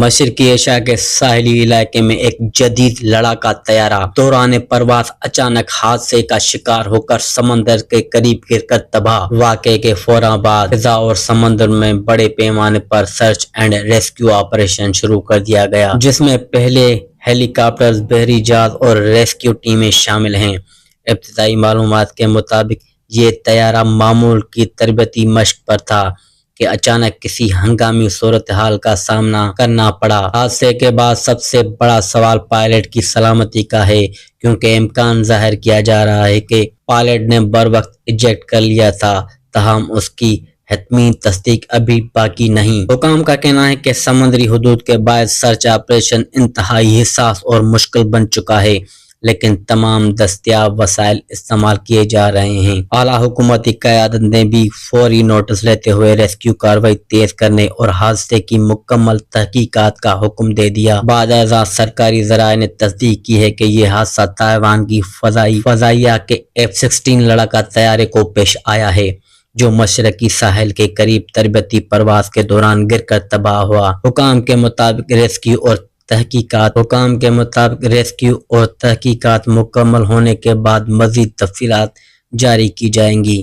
مشرقی ایشیا کے ساحلی علاقے میں ایک جدید لڑاکا طیارہ دوران پرواز اچانک حادثے کا شکار ہو کر سمندر کے قریب گر کر تباہ۔ واقعے کے فوراً بعد فضا اور سمندر میں بڑے پیمانے پر سرچ اینڈ ریسکیو آپریشن شروع کر دیا گیا، جس میں پہلے ہیلی کاپٹرز، بحری جہاز اور ریسکیو ٹیمیں شامل ہیں۔ ابتدائی معلومات کے مطابق یہ طیارہ معمول کی تربیتی مشق پر تھا کہ اچانک کسی ہنگامی صورتحال کا سامنا کرنا پڑا۔ حادثے کے بعد سب سے بڑا سوال پائلٹ کی سلامتی کا ہے، کیونکہ امکان ظاہر کیا جا رہا ہے کہ پائلٹ نے بروقت ایجیکٹ کر لیا تھا، تاہم اس کی حتمی تصدیق ابھی باقی نہیں۔ حکام کا کہنا ہے کہ سمندری حدود کے باعث سرچ آپریشن انتہائی حساس اور مشکل بن چکا ہے، لیکن تمام دستیاب وسائل استعمال کیے جا رہے ہیں۔ اعلیٰ حکومتی قیادت نے بھی فوری نوٹس لیتے ہوئے ریسکیو کارروائی تیز کرنے اور حادثے کی مکمل تحقیقات کا حکم دے دیا۔ بعد ازاں سرکاری ذرائع نے تصدیق کی ہے کہ یہ حادثہ تائیوان کی فضائیہ کے F-16 لڑاکا طیارے کو پیش آیا ہے، جو مشرقی ساحل کے قریب تربیتی پرواز کے دوران گر کر تباہ ہوا۔ حکام کے مطابق ریسکیو اور تحقیقات مکمل ہونے کے بعد مزید تفصیلات جاری کی جائیں گی۔